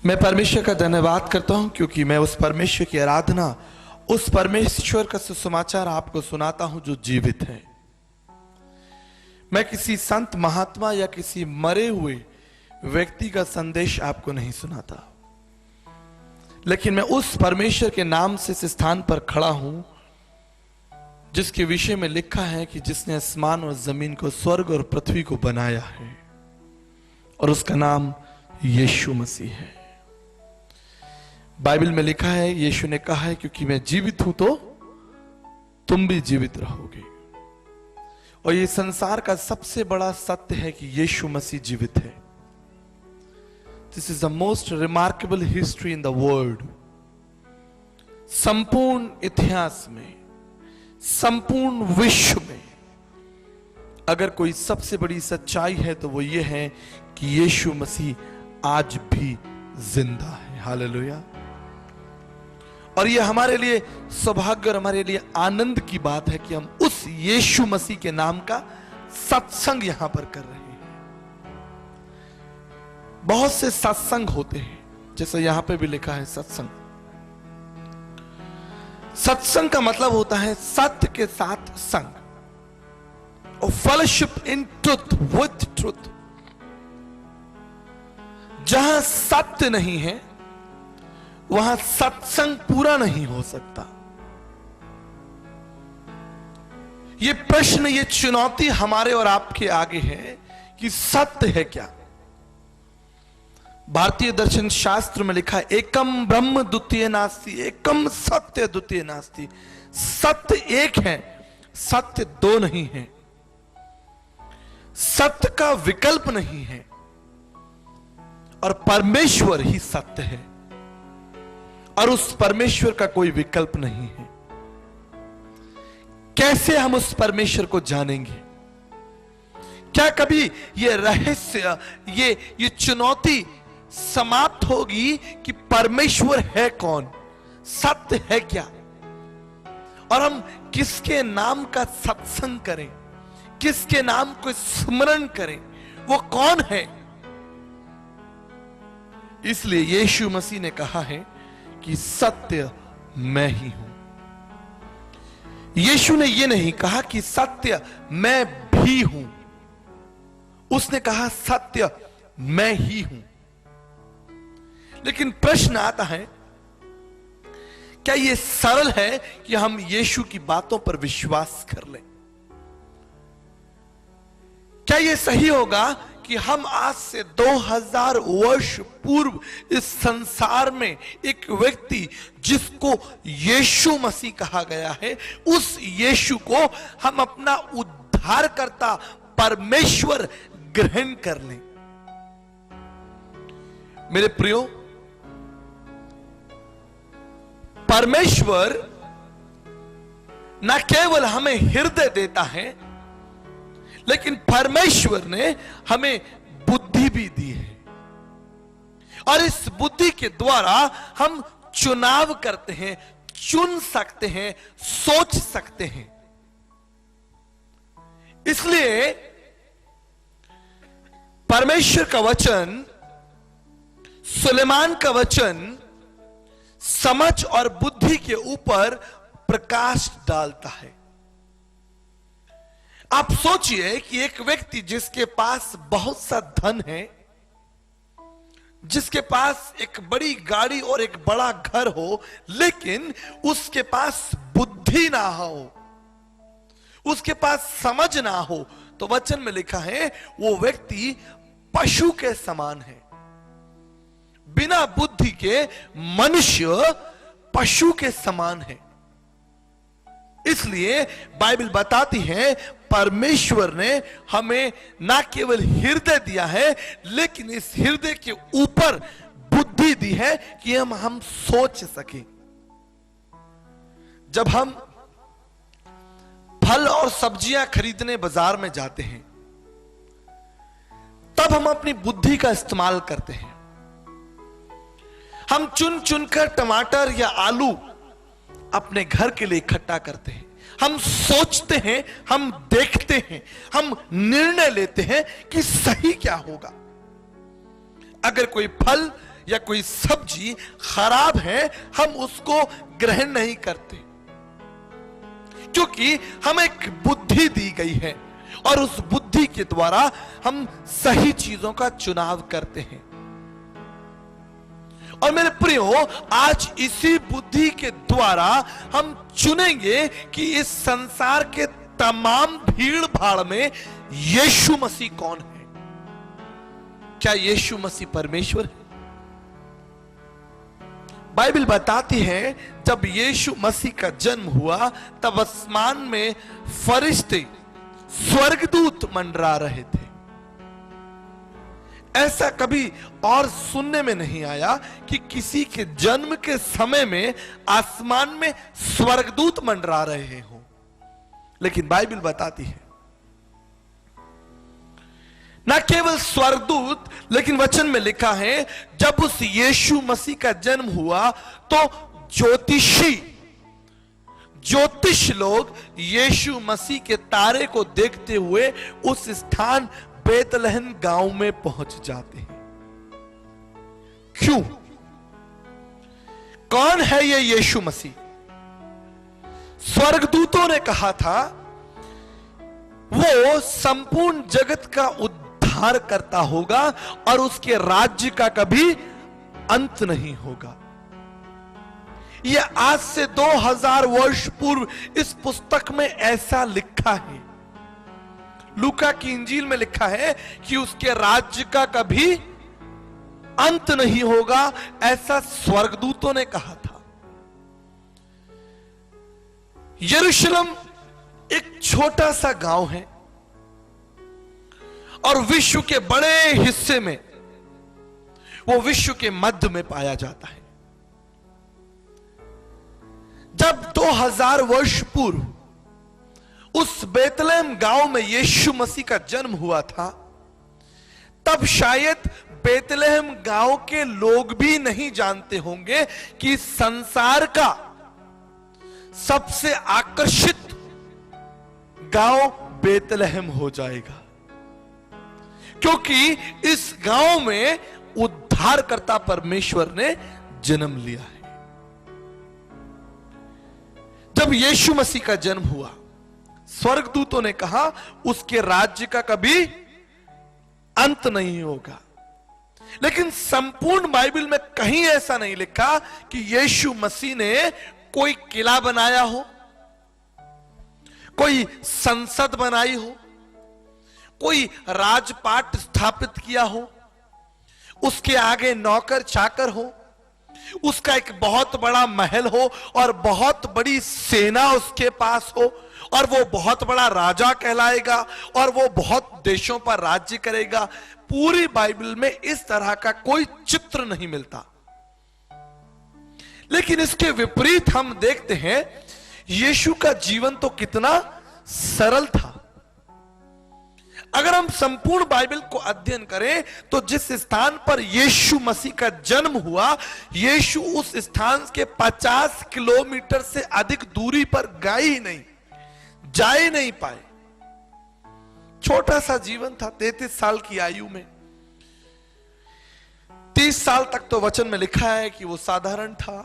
मैं परमेश्वर का धन्यवाद करता हूं क्योंकि मैं उस परमेश्वर की आराधना, उस परमेश्वर का सुसमाचार आपको सुनाता हूं जो जीवित है। मैं किसी संत महात्मा या किसी मरे हुए व्यक्ति का संदेश आपको नहीं सुनाता, लेकिन मैं उस परमेश्वर के नाम से इस स्थान पर खड़ा हूं जिसके विषय में लिखा है कि जिसने आसमान और जमीन को, स्वर्ग और पृथ्वी को बनाया है, और उसका नाम यीशु मसीह है। बाइबल में लिखा है, यीशु ने कहा है क्योंकि मैं जीवित हूं तो तुम भी जीवित रहोगे। और ये संसार का सबसे बड़ा सत्य है कि यीशु मसीह जीवित है। This is the most remarkable history in the world. संपूर्ण इतिहास में, संपूर्ण विश्व में अगर कोई सबसे बड़ी सच्चाई है तो वो ये है कि यीशु मसीह आज भी जिंदा है। हालेलुया। और ये हमारे लिए सौभाग्य और हमारे लिए आनंद की बात है कि हम उस यीशु मसीह के नाम का सत्संग यहां पर कर रहे हैं। बहुत से सत्संग होते हैं, जैसे यहां पे भी लिखा है सत्संग। सत्संग का मतलब होता है सत्य के साथ संग, और fellowship in truth with truth. जहां सत्य नहीं है वहां सत्संग पूरा नहीं हो सकता। ये प्रश्न, ये चुनौती हमारे और आपके आगे है कि सत्य है क्या। भारतीय दर्शन शास्त्र में लिखा है, एकम ब्रह्म द्वितीय नास्ति, एकम सत्य द्वितीय नास्ति। सत्य एक है, सत्य दो नहीं है। सत्य का विकल्प नहीं है, और परमेश्वर ही सत्य है, और उस परमेश्वर का कोई विकल्प नहीं है। कैसे हम उस परमेश्वर को जानेंगे? क्या कभी ये रहस्य, ये चुनौती समाप्त होगी कि परमेश्वर है कौन, सत्य है क्या, और हम किसके नाम का सत्संग करें, किसके नाम को स्मरण करें, वो कौन है? इसलिए यीशु मसीह ने कहा है कि सत्य मैं ही हूं। यीशु ने यह नहीं कहा कि सत्य मैं भी हूं, उसने कहा सत्य मैं ही हूं। लेकिन प्रश्न आता है, क्या यह सरल है कि हम यीशु की बातों पर विश्वास कर लें? क्या यह सही होगा कि हम आज से 2000 वर्ष पूर्व इस संसार में एक व्यक्ति जिसको यीशु मसीह कहा गया है, उस यीशु को हम अपना उद्धारकर्ता परमेश्वर ग्रहण कर लें? मेरे प्रियो, परमेश्वर न केवल हमें हृदय देता है, लेकिन परमेश्वर ने हमें बुद्धि भी दी है, और इस बुद्धि के द्वारा हम चुनाव करते हैं, चुन सकते हैं, सोच सकते हैं। इसलिए परमेश्वर का वचन, सुलेमान का वचन समझ और बुद्धि के ऊपर प्रकाश डालता है। आप सोचिए कि एक व्यक्ति जिसके पास बहुत सा धन है, जिसके पास एक बड़ी गाड़ी और एक बड़ा घर हो, लेकिन उसके पास बुद्धि ना हो, उसके पास समझ ना हो, तो वचन में लिखा है वो व्यक्ति पशु के समान है। बिना बुद्धि के मनुष्य पशु के समान है। इसलिए बाइबल बताती है परमेश्वर ने हमें ना केवल हृदय दिया है, लेकिन इस हृदय के ऊपर बुद्धि दी है कि हम सोच सकें। जब हम फल और सब्जियां खरीदने बाजार में जाते हैं, तब हम अपनी बुद्धि का इस्तेमाल करते हैं। हम चुन चुनकर टमाटर या आलू अपने घर के लिए इकट्ठा करते हैं। हम सोचते हैं, हम देखते हैं, हम निर्णय लेते हैं कि सही क्या होगा। अगर कोई फल या कोई सब्जी खराब है, हम उसको ग्रहण नहीं करते, क्योंकि हमें एक बुद्धि दी गई है और उस बुद्धि के द्वारा हम सही चीजों का चुनाव करते हैं। और मेरे प्रियो, आज इसी बुद्धि के द्वारा हम चुनेंगे कि इस संसार के तमाम भीड़ भाड़ में यीशु मसीह कौन है। क्या यीशु मसीह परमेश्वर है? बाइबल बताती है जब यीशु मसीह का जन्म हुआ तब आसमान में फरिश्ते, स्वर्गदूत मंडरा रहे थे। ऐसा कभी और सुनने में नहीं आया कि किसी के जन्म के समय में आसमान में स्वर्गदूत मंडरा रहे हों। लेकिन बाइबल बताती है न केवल स्वर्गदूत, लेकिन वचन में लिखा है जब उस यीशु मसीह का जन्म हुआ तो ज्योतिष लोग यीशु मसीह के तारे को देखते हुए उस स्थान बेतलहम गांव में पहुंच जाते हैं। क्यों? कौन है ये यीशु मसीह? स्वर्गदूतों ने कहा था वो संपूर्ण जगत का उद्धार करता होगा और उसके राज्य का कभी अंत नहीं होगा। यह आज से 2000 वर्ष पूर्व इस पुस्तक में ऐसा लिखा है। लूका की इंजील में लिखा है कि उसके राज्य का कभी अंत नहीं होगा, ऐसा स्वर्गदूतों ने कहा था। यरूशलेम एक छोटा सा गांव है और विश्व के बड़े हिस्से में वो विश्व के मध्य में पाया जाता है। जब 2000 वर्ष पूर्व उस बेतलहम गांव में यीशु मसीह का जन्म हुआ था, तब शायद बेतलहम गांव के लोग भी नहीं जानते होंगे कि संसार का सबसे आकर्षित गांव बेतलहम हो जाएगा, क्योंकि इस गांव में उद्धारकर्ता परमेश्वर ने जन्म लिया है। जब यीशु मसीह का जन्म हुआ, स्वर्गदूतों ने कहा उसके राज्य का कभी अंत नहीं होगा। लेकिन संपूर्ण बाइबल में कहीं ऐसा नहीं लिखा कि यीशु मसीह ने कोई किला बनाया हो, कोई संसद बनाई हो, कोई राजपाट स्थापित किया हो, उसके आगे नौकर चाकर हो, उसका एक बहुत बड़ा महल हो और बहुत बड़ी सेना उसके पास हो और वो बहुत बड़ा राजा कहलाएगा और वो बहुत देशों पर राज्य करेगा। पूरी बाइबल में इस तरह का कोई चित्र नहीं मिलता। लेकिन इसके विपरीत हम देखते हैं यीशु का जीवन तो कितना सरल था। अगर हम संपूर्ण बाइबल को अध्ययन करें तो जिस स्थान पर यीशु मसीह का जन्म हुआ, यीशु उस स्थान के 50 किलोमीटर से अधिक दूरी पर गए ही नहीं, जा ही नहीं पाए। छोटा सा जीवन था, 33 साल की आयु में। 30 साल तक तो वचन में लिखा है कि वो साधारण था,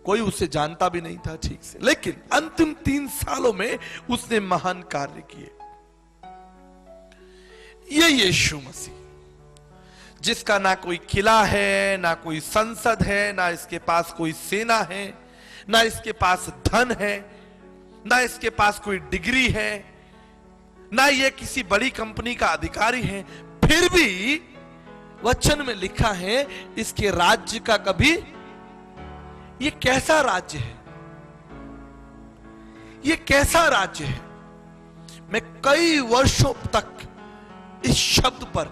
कोई उसे जानता भी नहीं था ठीक से, लेकिन अंतिम 3 सालों में उसने महान कार्य किए। ये यीशु मसीह, जिसका ना कोई किला है, ना कोई संसद है, ना इसके पास कोई सेना है, ना इसके पास धन है, ना इसके पास कोई डिग्री है, ना ये किसी बड़ी कंपनी का अधिकारी है, फिर भी वचन में लिखा है इसके राज्य का कभी, ये कैसा राज्य है, ये कैसा राज्य है। मैं कई वर्षों तक इस शब्द पर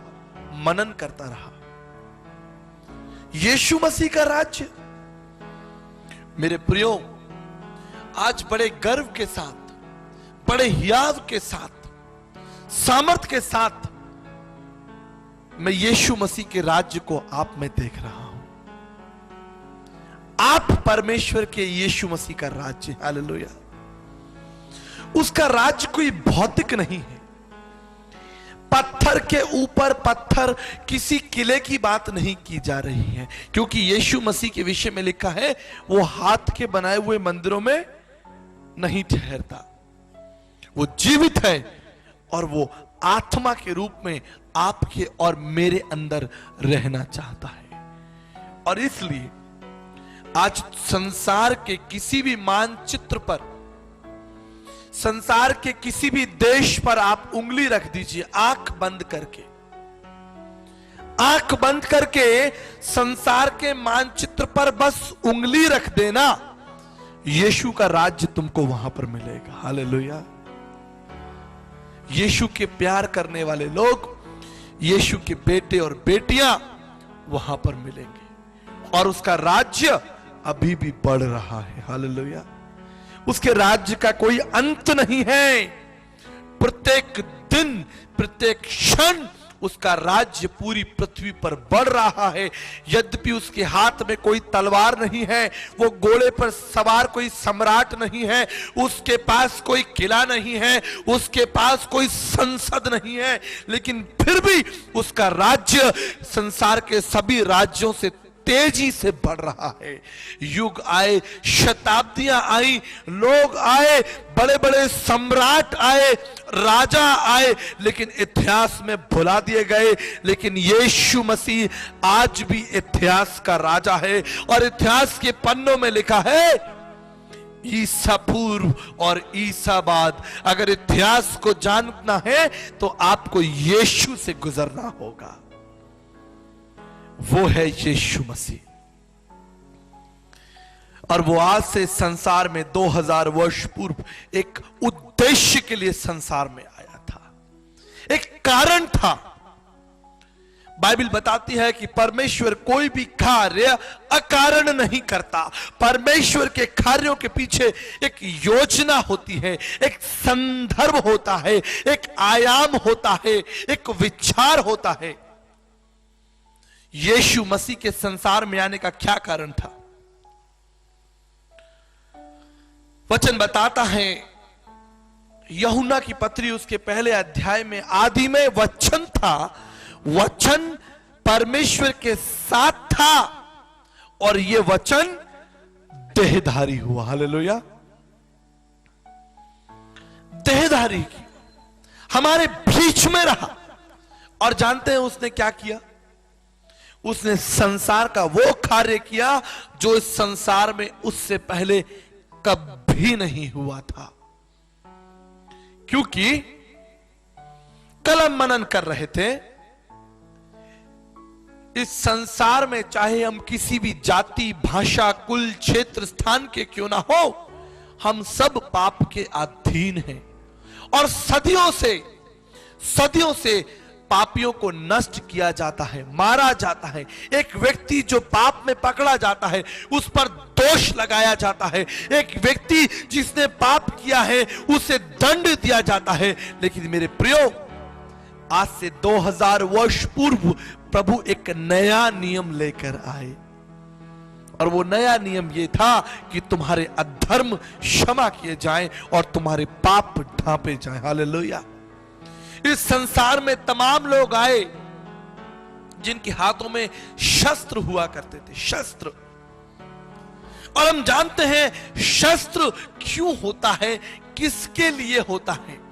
मनन करता रहा। यीशु मसीह का राज्य। मेरे प्रियो, आज बड़े गर्व के साथ, बड़े हियाव के साथ, सामर्थ के साथ मैं यीशु मसीह के राज्य को आप में देख रहा हूं। आप परमेश्वर के यीशु मसीह का राज्य, हालेलुया। उसका राज्य कोई भौतिक नहीं है। पत्थर के ऊपर पत्थर, किसी किले की बात नहीं की जा रही है, क्योंकि यीशु मसीह के विषय में लिखा है वो हाथ के बनाए हुए मंदिरों में नहीं ठहरता, वो जीवित है और वो आत्मा के रूप में आपके और मेरे अंदर रहना चाहता है। और इसलिए आज संसार के किसी भी मानचित्र पर, संसार के किसी भी देश पर आप उंगली रख दीजिए, आंख बंद करके, आंख बंद करके संसार के मानचित्र पर बस उंगली रख देना, यीशु का राज्य तुमको वहां पर मिलेगा। हालेलुया। यीशु के प्यार करने वाले लोग, यीशु के बेटे और बेटियां वहां पर मिलेंगे और उसका राज्य अभी भी बढ़ रहा है। हालेलुया। उसके राज्य का कोई अंत नहीं है। प्रत्येक दिन, प्रत्येक क्षण उसका राज्य पूरी पृथ्वी पर बढ़ रहा है। यद्यपि उसके हाथ में कोई तलवार नहीं है, वो घोड़े पर सवार कोई सम्राट नहीं है, उसके पास कोई किला नहीं है, उसके पास कोई संसद नहीं है, लेकिन फिर भी उसका राज्य संसार के सभी राज्यों से तेजी से बढ़ रहा है। युग आए, शताब्दियां आई, लोग आए, बड़े बड़े सम्राट आए, राजा आए, लेकिन इतिहास में भुला दिए गए। लेकिन यीशु मसीह आज भी इतिहास का राजा है और इतिहास के पन्नों में लिखा है ईसा पूर्व और ईसा बाद। अगर इतिहास को जानना है तो आपको यीशु से गुजरना होगा। वो है यीशु मसीह और वो आज से संसार में 2000 वर्ष पूर्व एक उद्देश्य के लिए संसार में आया था, एक कारण था। बाइबल बताती है कि परमेश्वर कोई भी कार्य अकारण नहीं करता। परमेश्वर के कार्यों के पीछे एक योजना होती है, एक संदर्भ होता है, एक आयाम होता है, एक विचार होता है। यीशु मसीह के संसार में आने का क्या कारण था? वचन बताता है, यूहन्ना की पत्री उसके पहले अध्याय में, आदि में वचन था, वचन परमेश्वर के साथ था और यह वचन देहधारी हुआ। हालेलुया। देहधारी की हमारे बीच में रहा। और जानते हैं उसने क्या किया? उसने संसार का वो कार्य किया जो इस संसार में उससे पहले कभी नहीं हुआ था। क्योंकि कल हम मनन कर रहे थे, इस संसार में चाहे हम किसी भी जाति, भाषा, कुल, क्षेत्र, स्थान के क्यों ना हो, हम सब पाप के अधीन हैं और सदियों से पापियों को नष्ट किया जाता है, मारा जाता है। एक व्यक्ति जो पाप में पकड़ा जाता है उस पर दोष लगाया जाता है। एक व्यक्ति जिसने पाप किया है उसे दंड दिया जाता है। लेकिन मेरे प्रियो, आज से 2000 वर्ष पूर्व प्रभु एक नया नियम लेकर आए और वो नया नियम ये था कि तुम्हारे अधर्म क्षमा किए जाएं और तुम्हारे पाप ढांपे जाएं। हालेलुया। इस संसार में तमाम लोग आए जिनके हाथों में शस्त्र हुआ करते थे, शस्त्र। और हम जानते हैं शस्त्र क्यों होता है, किसके लिए होता है।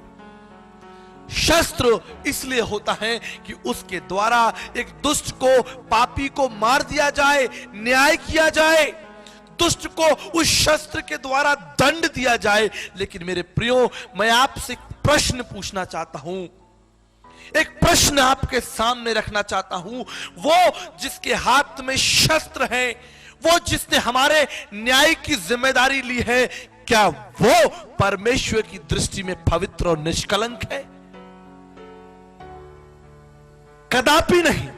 शस्त्र इसलिए होता है कि उसके द्वारा एक दुष्ट को, पापी को मार दिया जाए, न्याय किया जाए, दुष्ट को उस शस्त्र के द्वारा दंड दिया जाए। लेकिन मेरे प्रियो, मैं आपसे एक प्रश्न पूछना चाहता हूं, एक प्रश्न आपके सामने रखना चाहता हूं। वो जिसके हाथ में शस्त्र है, वो जिसने हमारे न्याय की जिम्मेदारी ली है, क्या वो परमेश्वर की दृष्टि में पवित्र और निष्कलंक है? कदापि नहीं।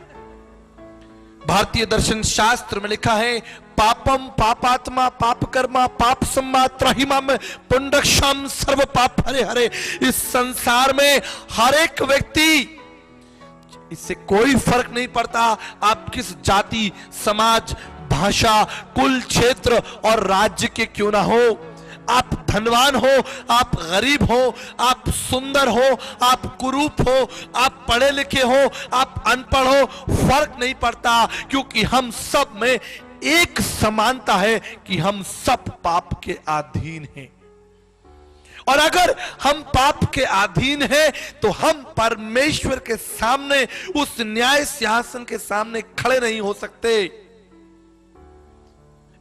भारतीय दर्शन शास्त्र में लिखा है, पापम पापात्मा पाप कर्मा पाप सम्मात्रहिमम पुंडक्षम सर्व पाप हरे हरे। इस संसार में हर एक व्यक्ति, इससे कोई फर्क नहीं पड़ता आप किस जाति, समाज, भाषा, कुल, क्षेत्र और राज्य के क्यों ना हो, आप धनवान हो, आप गरीब हो, आप सुंदर हो, आप कुरूप हो, आप पढ़े लिखे हो, आप अनपढ़ हो, फर्क नहीं पड़ता, क्योंकि हम सब में एक समानता है कि हम सब पाप के अधीन हैं। और अगर हम पाप के अधीन हैं तो हम परमेश्वर के सामने, उस न्याय सिंहासन के सामने खड़े नहीं हो सकते।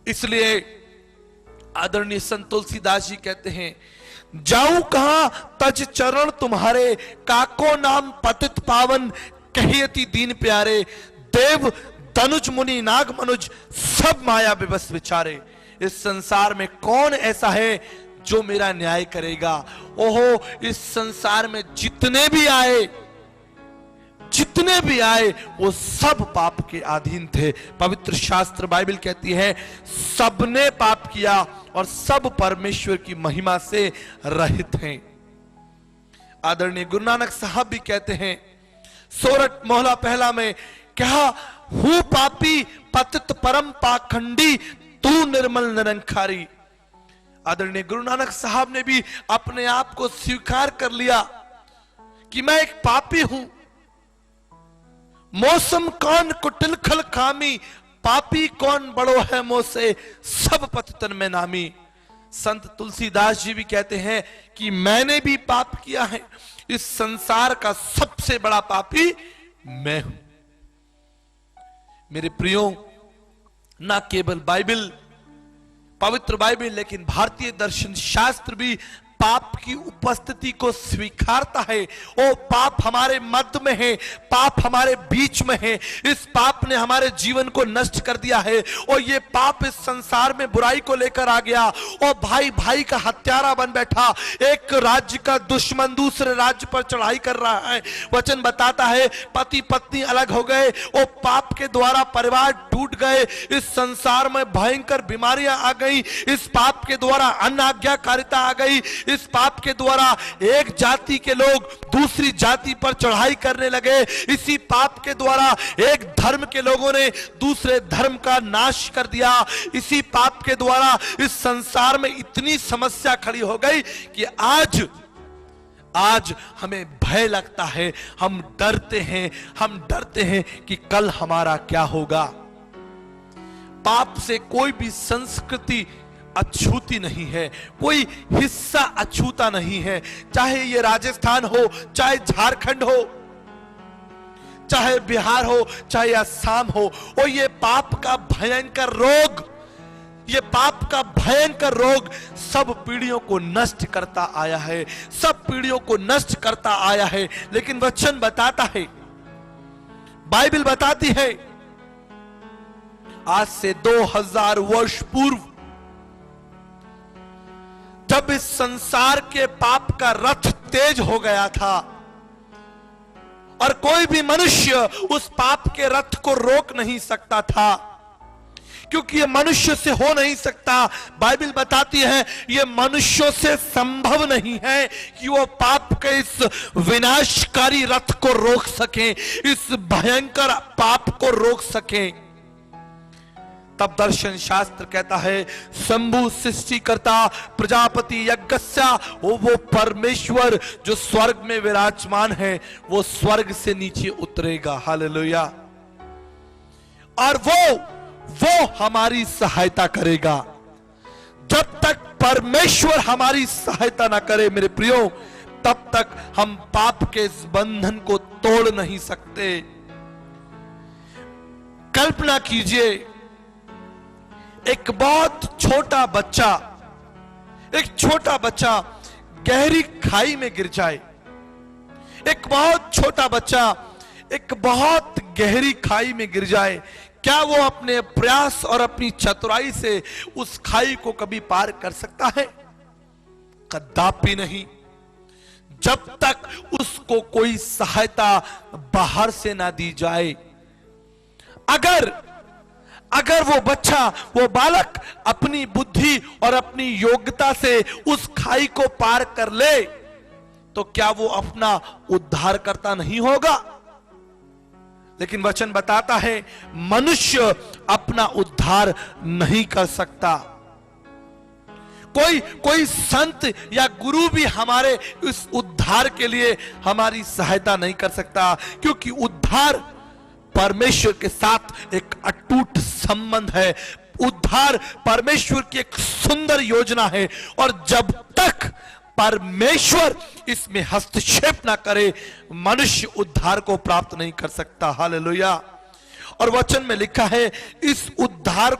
इसलिए आदरणीय संत तुलसीदास जी कहते हैं, जाऊं कहां तज चरण तुम्हारे, काको नाम पतित पावन, कहियति दीन प्यारे, देव तनुज मुनि नाग मनुज, सब माया विवश विचारे। इस संसार में कौन ऐसा है जो मेरा न्याय करेगा? ओहो, इस संसार में जितने भी आए वो सब पाप के अधीन थे। पवित्र शास्त्र बाइबल कहती है, सबने पाप किया और सब परमेश्वर की महिमा से रहित हैं। आदरणीय गुरु नानक साहब भी कहते हैं, सोरठ मोहला पहला में, क्या हूं पापी पतित परम पाखंडी, तू निर्मल निरंकारी। आदरणीय गुरु नानक साहब ने भी अपने आप को स्वीकार कर लिया कि मैं एक पापी हूं। मौसम कौन कुटिल खल खामी, पापी कौन बड़ो है मोसे, सब पतितन में नामी। संत तुलसीदास जी भी कहते हैं कि मैंने भी पाप किया है, इस संसार का सबसे बड़ा पापी मैं हूं। मेरे प्रियो, ना केवल बाइबल, पवित्र बाइबल, लेकिन भारतीय दर्शन शास्त्र भी पाप की उपस्थिति को स्वीकारता है। ओ पाप हमारे मध्य में है, पाप हमारे बीच में है, इस पाप ने हमारे जीवन को नष्ट कर दिया है और ये पाप इस संसार में बुराई को लेकर आ गया और भाई भाई का हत्यारा बन बैठा। एक राज्य का दुश्मन दूसरे राज्य पर चढ़ाई कर रहा है। वचन बताता है पति पत्नी अलग हो गए और पाप के द्वारा परिवार टूट गए। इस संसार में भयंकर बीमारियां आ गई, इस पाप के द्वारा अनाज्ञाकारिता आ गई, इस पाप के द्वारा एक जाति के लोग दूसरी जाति पर चढ़ाई करने लगे, इसी पाप के द्वारा एक धर्म के लोगों ने दूसरे धर्म का नाश कर दिया। इसी पाप के द्वारा इस संसार में इतनी समस्या खड़ी हो गई कि आज हमें भय लगता है, हम डरते हैं कि कल हमारा क्या होगा। पाप से कोई भी संस्कृति अछूती नहीं है, कोई हिस्सा अछूता नहीं है, चाहे ये राजस्थान हो, चाहे झारखंड हो, चाहे बिहार हो, चाहे असम हो। और ये पाप का भयंकर रोग सब पीढ़ियों को नष्ट करता आया है, सब पीढ़ियों को नष्ट करता आया है। लेकिन वचन बताता है, बाइबल बताती है, आज से 2000 वर्ष पूर्व जब इस संसार के पाप का रथ तेज हो गया था और कोई भी मनुष्य उस पाप के रथ को रोक नहीं सकता था, क्योंकि ये मनुष्य से हो नहीं सकता। बाइबल बताती है ये मनुष्यों से संभव नहीं है कि वो पाप के इस विनाशकारी रथ को रोक सके, इस भयंकर पाप को रोक सके। तब दर्शन शास्त्र कहता है, शंभु सृष्टिकर्ता प्रजापति यज्ञस्या, वो परमेश्वर जो स्वर्ग में विराजमान है, वो स्वर्ग से नीचे उतरेगा। हालेलुया। और वो हमारी सहायता करेगा। जब तक परमेश्वर हमारी सहायता ना करे मेरे प्रियो, तब तक हम पाप के इस बंधन को तोड़ नहीं सकते। कल्पना कीजिए, एक बहुत छोटा बच्चा गहरी खाई में गिर जाए। एक बहुत छोटा बच्चा एक बहुत गहरी खाई में गिर जाए, क्या वो अपने प्रयास और अपनी चतुराई से उस खाई को कभी पार कर सकता है? कदापि नहीं, जब तक उसको कोई सहायता बाहर से ना दी जाए। अगर वो बच्चा, वो बालक अपनी बुद्धि और अपनी योग्यता से उस खाई को पार कर ले, तो क्या वो अपना उद्धार करता नहीं होगा? लेकिन वचन बताता है मनुष्य अपना उद्धार नहीं कर सकता। कोई संत या गुरु भी हमारे इस उद्धार के लिए हमारी सहायता नहीं कर सकता, क्योंकि उद्धार परमेश्वर के साथ एक अटूट संबंध है। उद्धार परमेश्वर की एक सुंदर योजना है, और जब तक परमेश्वर इसमें हस्तक्षेप ना करे, मनुष्य उद्धार को प्राप्त नहीं कर सकता। हालेलुया। और वचन में लिखा है, इस उद्धार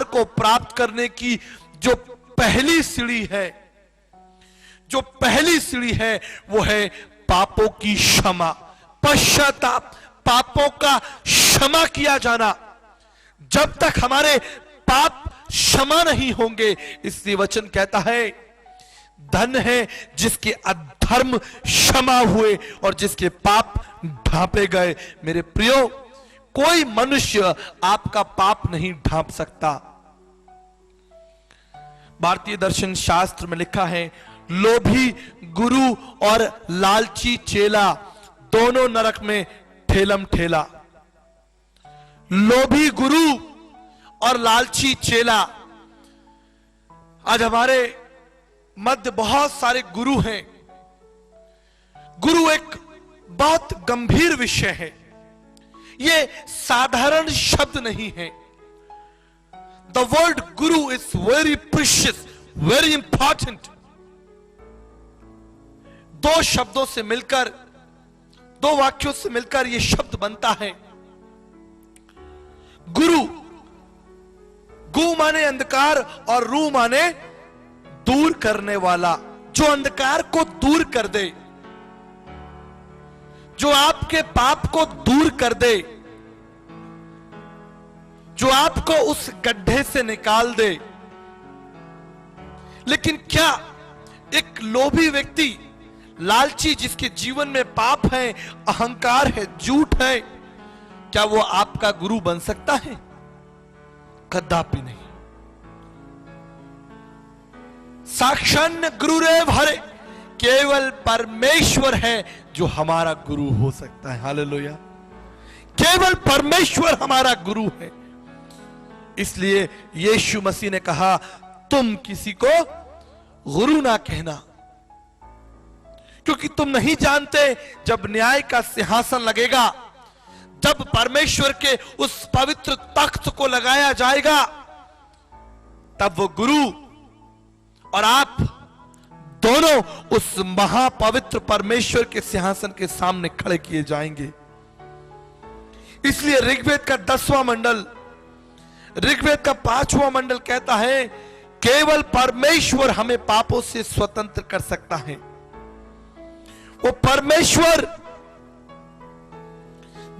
को प्राप्त करने की जो पहली सीढ़ी है, वो है पापों की क्षमा, पश्चाताप, पापों का क्षमा किया जाना। जब तक हमारे पाप क्षमा नहीं होंगे, इसलिए वचन कहता है, धन है जिसके अधर्म क्षमा हुए और जिसके पाप ढांपे गए। मेरे प्रियो, कोई मनुष्य आपका पाप नहीं ढांप सकता। भारतीय दर्शन शास्त्र में लिखा है, लोभी गुरु और लालची चेला दोनों नरक में ठेलम ठेला। लोभी गुरु और लालची चेला। आज हमारे मध्य बहुत सारे गुरु हैं। गुरु एक बहुत गंभीर विषय है, ये साधारण शब्द नहीं है। The word Guru is very precious, very important. दो शब्दों से मिलकर, दो वाक्यों से मिलकर यह शब्द बनता है गुरु। गु माने अंधकार और रू माने दूर करने वाला, जो अंधकार को दूर कर दे, जो आपके पाप को दूर कर दे, जो आपको उस गड्ढे से निकाल दे। लेकिन क्या एक लोभी व्यक्ति, लालची, जिसके जीवन में पाप है, अहंकार है, झूठ है, क्या वो आपका गुरु बन सकता है? कदापि नहीं। साक्षात गुरुरेव हरे, केवल परमेश्वर है जो हमारा गुरु हो सकता है। हालेलुया। केवल परमेश्वर हमारा गुरु है। इसलिए यीशु मसीह ने कहा, तुम किसी को गुरु ना कहना, क्योंकि तुम नहीं जानते जब न्याय का सिंहासन लगेगा, जब परमेश्वर के उस पवित्र तख्त को लगाया जाएगा, तब वो गुरु और आप दोनों उस महापवित्र परमेश्वर के सिंहासन के सामने खड़े किए जाएंगे। इसलिए ऋग्वेद का 10वां मंडल, ऋग्वेद का 5वां मंडल कहता है, केवल परमेश्वर हमें पापों से स्वतंत्र कर सकता है। वो परमेश्वर,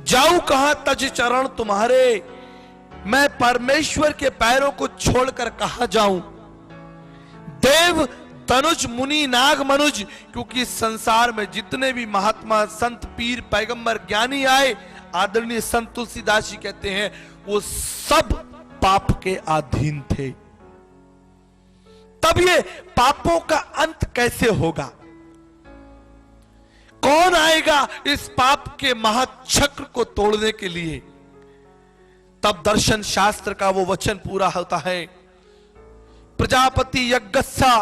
जाऊं कहां तज चरण तुम्हारे, मैं परमेश्वर के पैरों को छोड़कर कहां जाऊं। देव तनुज मुनि नाग मनुज, क्योंकि संसार में जितने भी महात्मा संत पीर पैगंबर ज्ञानी आए, आदरणीय संत तुलसीदास जी कहते हैं, वो सब पाप के अधीन थे। तब ये पापों का अंत कैसे होगा? कौन आएगा इस पाप के महाचक्र को तोड़ने के लिए? तब दर्शन शास्त्र का वो वचन पूरा होता है, प्रजापति यज्ञस्सा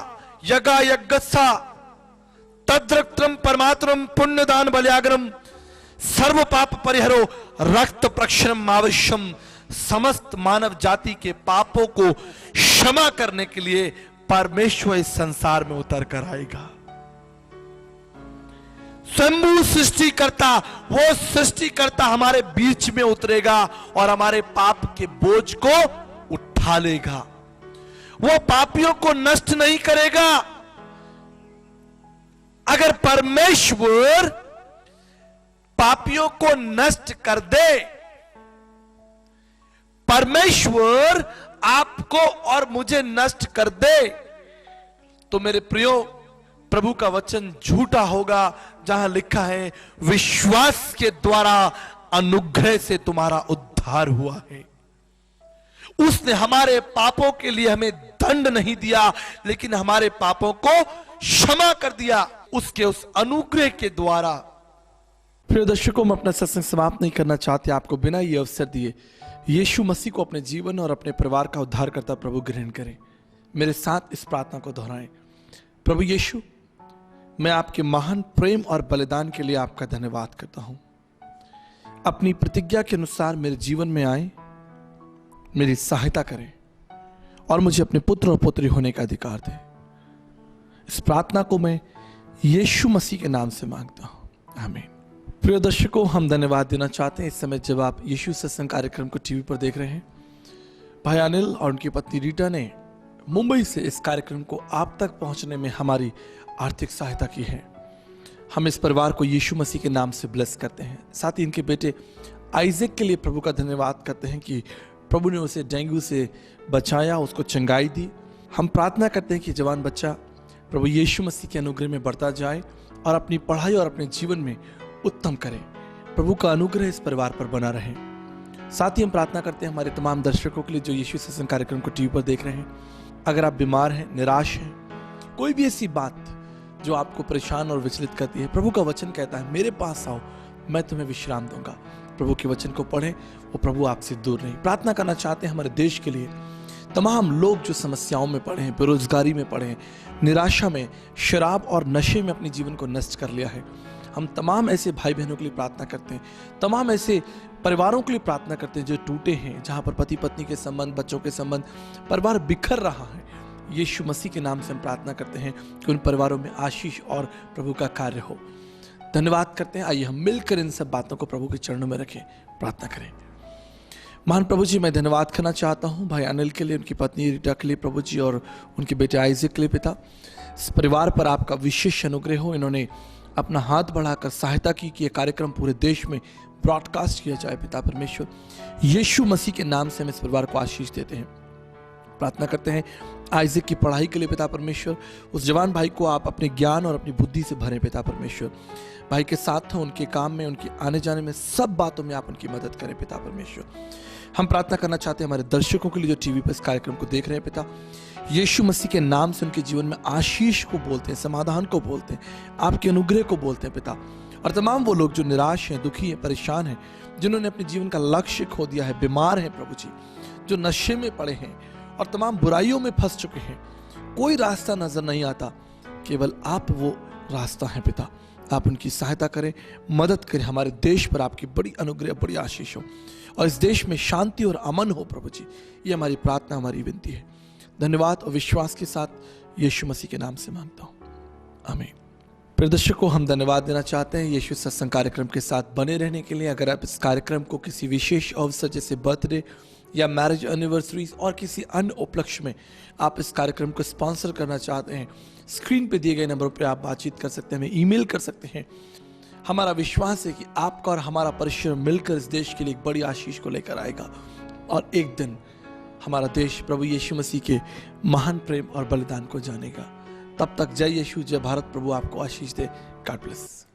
यगा यज्ञस्सा तद्रक्त्रम परमात्रम पुण्यदान बल्याग्रम सर्व पाप परिहरो रक्त प्रक्षणम आवश्यम। समस्त मानव जाति के पापों को क्षमा करने के लिए परमेश्वर इस संसार में उतर कर आएगा। स्वयं सृष्टिकर्ता, वो सृष्टिकर्ता हमारे बीच में उतरेगा और हमारे पाप के बोझ को उठा लेगा। वो पापियों को नष्ट नहीं करेगा। अगर परमेश्वर पापियों को नष्ट कर दे, परमेश्वर आपको और मुझे नष्ट कर दे, तो मेरे प्रियो, प्रभु का वचन झूठा होगा, जहां लिखा है, विश्वास के द्वारा अनुग्रह से तुम्हारा उद्धार हुआ है। उसने हमारे पापों के लिए हमें दंड नहीं दिया, लेकिन हमारे पापों को क्षमा कर दिया उसके उस अनुग्रह के द्वारा। प्रिय दर्शकों, मैं अपना सत्संग समाप्त नहीं करना चाहते आपको बिना ये अवसर दिए यीशु मसीह को अपने जीवन और अपने परिवार का उद्धारकर्ता प्रभु ग्रहण करें। मेरे साथ इस प्रार्थना को दोहराएं। प्रभु यीशु, मैं आपके महान प्रेम और बलिदान के लिए आपका धन्यवाद करता हूं। अपनी प्रतिज्ञा के अनुसार मेरे जीवन में आए, मेरी सहायता करें और मुझे अपने पुत्र और पुत्री होने का अधिकार दें। इस प्रार्थना को मैं यीशु मसीह के नाम से मांगता हूं, आमीन। प्रिय दर्शकों, हम धन्यवाद देना चाहते हैं इस समय जब आप यीशु सत्संग कार्यक्रम को टीवी पर देख रहे हैं। भाई अनिल और उनकी पत्नी रीटा ने मुंबई से इस कार्यक्रम को आप तक पहुंचने में हमारी आर्थिक सहायता की है। हम इस परिवार को यीशु मसीह के नाम से ब्लेस करते हैं। साथ ही इनके बेटे आइजैक के लिए प्रभु का धन्यवाद करते हैं कि प्रभु ने उसे डेंगू से बचाया, उसको चंगाई दी। हम प्रार्थना करते हैं कि जवान बच्चा प्रभु यीशु मसीह के अनुग्रह में बढ़ता जाए और अपनी पढ़ाई और अपने जीवन में उत्तम करे। प्रभु का अनुग्रह इस परिवार पर बना रहे। साथ ही हम प्रार्थना करते हैं हमारे तमाम दर्शकों के लिए जो यीशु सत्संग कार्यक्रम को टीवी पर देख रहे हैं। अगर आप बीमार हैं, निराश हैं, कोई भी ऐसी बात जो आपको परेशान और विचलित करती है, प्रभु का वचन कहता है मेरे पास आओ, मैं तुम्हें विश्राम दूंगा। प्रभु के वचन को पढ़ें, वो प्रभु आपसे दूर नहीं। प्रार्थना करना चाहते हैं हमारे देश के लिए, तमाम लोग जो समस्याओं में पड़े हैं, बेरोजगारी में पड़े हैं, निराशा में, शराब और नशे में अपने जीवन को नष्ट कर लिया है। हम तमाम ऐसे भाई बहनों के लिए प्रार्थना करते हैं, तमाम ऐसे परिवारों के लिए प्रार्थना करते हैं जो टूटे हैं, जहां पर पति पत्नी के संबंध, बच्चों के संबंध, परिवार बिखर रहा है। यीशु मसीह के नाम से हम प्रार्थना करते हैं कि उन परिवारों में आशीष और प्रभु का कार्य हो। धन्यवाद करते हैं। आइए हम मिलकर इन सब बातों को प्रभु के चरणों में रखें, प्रार्थना करें। महान प्रभु जी, मैं धन्यवाद करना चाहता हूं भाई अनिल के लिए, उनकी पत्नी रीटा के लिए प्रभु जी, और उनके बेटे आइजैक के लिए पिता। इस परिवार पर आपका विशेष अनुग्रह हो। इन्होंने अपना हाथ बढ़ाकर सहायता की कि यह कार्यक्रम पूरे देश में ब्रॉडकास्ट किया जाए। पिता परमेश्वर, यीशु मसीह के नाम से हम इस परिवार को आशीष देते हैं। प्रार्थना करते हैं आइजैक की पढ़ाई के लिए पिता परमेश्वर। उस जवान भाई को आप अपने ज्ञान और अपनी बुद्धि से भरें पिता परमेश्वर। भाई के साथ हो, उनके काम में, उनके आने जाने में, सब बातों में आप उनकी मदद करें पिता परमेश्वर। हम प्रार्थना करना चाहते हैं हमारे दर्शकों के लिए जो टीवी पर इस कार्यक्रम को देख रहे हैं पिता, यीशु मसीह के नाम से उनके जीवन में आशीष को बोलते हैं, समाधान को बोलते हैं, आपके अनुग्रह को बोलते हैं पिता। और तमाम वो लोग जो निराश हैं, दुखी हैं, परेशान हैं, जिन्होंने अपने जीवन का लक्ष्य खो दिया है, बीमार हैं प्रभु जी, जो नशे में पड़े हैं और तमाम बुराइयों में फंस चुके हैं, कोई रास्ता नजर नहीं आता, केवल आप वो रास्ता है पिता। आप उनकी सहायता करें, मदद करें। हमारे देश पर आपकी बड़ी अनुग्रह, बड़ी आशीष हो और इस देश में शांति और अमन हो प्रभु जी। ये हमारी प्रार्थना, हमारी विनती है। धन्यवाद और विश्वास के साथ यीशु मसीह के नाम से मांगता हूं, आमीन। प्रिय दर्शकों, हम धन्यवाद देना चाहते हैं यीशु सत्संग कार्यक्रम के साथ बने रहने के लिए। अगर आप इस कार्यक्रम को किसी विशेष अवसर जैसे बर्थडे या मैरिज एनिवर्सरीज और किसी अन्य उपलक्ष्य में आप इस कार्यक्रम को स्पॉन्सर करना चाहते हैं, स्क्रीन पे दिए गए नंबरों पर आप बातचीत कर सकते हैं, हमें ईमेल कर सकते हैं। हमारा विश्वास है कि आपका और हमारा परिश्रम मिलकर इस देश के लिए एक बड़ी आशीष को लेकर आएगा और एक दिन हमारा देश प्रभु यीशु मसीह के महान प्रेम और बलिदान को जानेगा। तब तक जय यीशु, जय भारत। प्रभु आपको आशीष दे। God bless.